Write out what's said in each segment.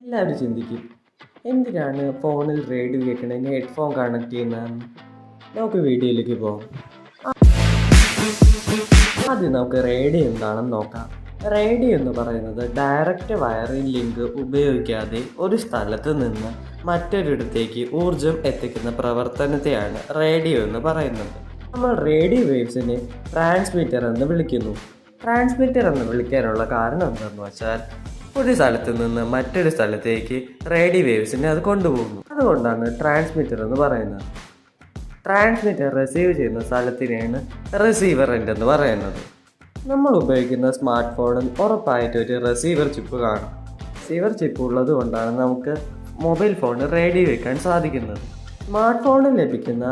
എല്ലാവരും ചിന്തിക്കും, എന്തിനാണ് ഫോണിൽ റേഡിയോ കേൾക്കണതിന് ഹെഡ്ഫോൺ കണക്ട് ചെയ്യുന്നതെന്ന്. നമുക്ക് വീഡിയോയിലേക്ക് പോകാം. ആദ്യം നമുക്ക് റേഡിയോ എന്താണെന്ന് നോക്കാം. റേഡിയോ എന്ന് പറയുന്നത് ഡയറക്റ്റ് വയറിംഗ് ലിങ്ക് ഉപയോഗിക്കാതെ ഒരു സ്ഥലത്ത് നിന്ന് മറ്റൊരിടത്തേക്ക് ഊർജം എത്തിക്കുന്ന പ്രവർത്തനത്തെയാണ് റേഡിയോ എന്ന് പറയുന്നത്. നമ്മൾ റേഡിയോ വേവ്സിനെ ട്രാൻസ്മിറ്റർ എന്ന് വിളിക്കുന്നു. ട്രാൻസ്മിറ്റർ എന്ന് വിളിക്കാനുള്ള കാരണം എന്താണെന്ന് വെച്ചാൽ, ഒരു സ്ഥലത്ത് നിന്ന് മറ്റൊരു സ്ഥലത്തേക്ക് റേഡിയോ വേവ്സിനെ അത് കൊണ്ടുപോകുന്നു. അതുകൊണ്ടാണ് ട്രാൻസ്മിറ്റർ എന്ന് പറയുന്നത്. ട്രാൻസ്മിറ്റർ റിസീവ് ചെയ്യുന്ന സ്ഥലത്തിനെയാണ് റിസീവർ എൻഡ് എന്ന് പറയുന്നത്. നമ്മൾ ഉപയോഗിക്കുന്ന സ്മാർട്ട് ഫോണിൽ ഉറപ്പായിട്ട് ഒരു റിസീവർ ചിപ്പ് കാണും. റിസീവർ ചിപ്പ് ഉള്ളത് കൊണ്ടാണ് നമുക്ക് മൊബൈൽ ഫോണിൽ റേഡിയോ വയ്ക്കാൻ സാധിക്കുന്നത്. സ്മാർട്ട് ഫോണിൽ ലഭിക്കുന്ന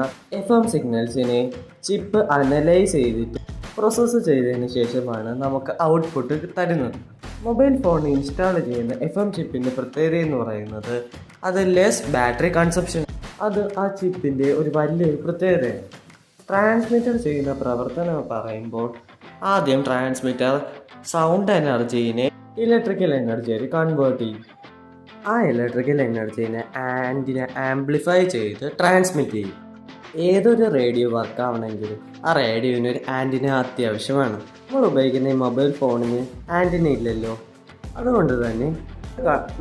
FM സിഗ്നൽസിനെ ചിപ്പ് അനലൈസ് ചെയ്തിട്ട് പ്രോസസ്സ് ചെയ്തതിന് ശേഷമാണ് നമുക്ക് ഔട്ട്പുട്ട് തരുന്നത്. മൊബൈൽ ഫോണിൽ ഇൻസ്റ്റാൾ ചെയ്യുന്ന FM ചിപ്പിൻ്റെ പ്രത്യേകത എന്ന് പറയുന്നത് അത് ലെസ് ബാറ്ററി കൺസപ്ഷൻ. അത് ആ ചിപ്പിൻ്റെ ഒരു വലിയൊരു പ്രത്യേകതയാണ്. ട്രാൻസ്മിറ്റർ ചെയ്യുന്ന പ്രവർത്തനം പറയുമ്പോൾ, ആദ്യം ട്രാൻസ്മിറ്റർ സൗണ്ട് എനർജീനെ ഇലക്ട്രിക്കൽ എനർജിയായി കൺവേർട്ട് ചെയ്യും. ആ ഇലക്ട്രിക്കൽ എനർജീനെ ആൻറ്റിന ആംപ്ലിഫൈ ചെയ്ത് ട്രാൻസ്മിറ്റ് ചെയ്യും. ഏതൊരു റേഡിയോ വർക്ക് ആവണമെങ്കിലും ആ റേഡിയോന് ഒരു ആൻറ്റിന അത്യാവശ്യമാണ്. നമ്മൾ ഉപയോഗിക്കുന്ന ഈ മൊബൈൽ ഫോണിന് ആൻറ്റിന ഇല്ലല്ലോ. അതുകൊണ്ട് തന്നെ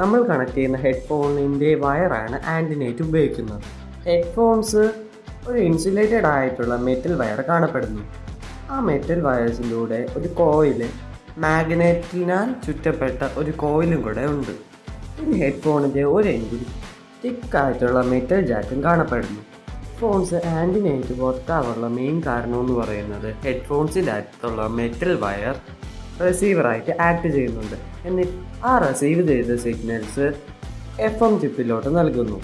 നമ്മൾ കണക്ട് ചെയ്യുന്ന ഹെഡ്ഫോണിൻ്റെ വയറാണ് ആൻറ്റിനയായിട്ട് ഉപയോഗിക്കുന്നത്. ഹെഡ്ഫോൺസ് ഒരു ഇൻസുലേറ്റഡ് ആയിട്ടുള്ള മെറ്റൽ വയർ കാണപ്പെടുന്നു. ആ മെറ്റൽ വയേഴ്സിലൂടെ ഒരു കോയില്, മാഗ്നറ്റിനാൽ ചുറ്റപ്പെട്ട ഒരു കോയിലും കൂടെ ഉണ്ട്. പിന്നെ ഹെഡ്ഫോണിൻ്റെ ഒരു എൻഡിൽ തിക്കായിട്ടുള്ള മെറ്റൽ ജാക്കും കാണപ്പെടുന്നു. ഹെഡ്ഫോൺസ് ആൻറ്റിനയായിട്ട് വർക്കാവാനുള്ള മെയിൻ കാരണം എന്ന് പറയുന്നത്, ഹെഡ്ഫോൺസിനകത്തുള്ള മെറ്റൽ വയർ റിസീവറായിട്ട് ആക്ട് ചെയ്യുന്നുണ്ട്. എന്നിട്ട് ആ റിസീവ് ചെയ്ത സിഗ്നൽസ് FM ചിപ്പിലോട്ട് നൽകുന്നു.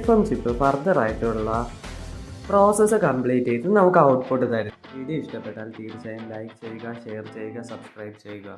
FM ചിപ്പ് ഫർദറായിട്ടുള്ള പ്രോസസ്സ് കംപ്ലീറ്റ് ചെയ്ത് നമുക്ക് ഔട്ട്പുട്ട് തരും. വീഡിയോ ഇഷ്ടപ്പെട്ടാൽ തീർച്ചയായും ലൈക്ക് ചെയ്യുക, ഷെയർ ചെയ്യുക, സബ്സ്ക്രൈബ് ചെയ്യുക.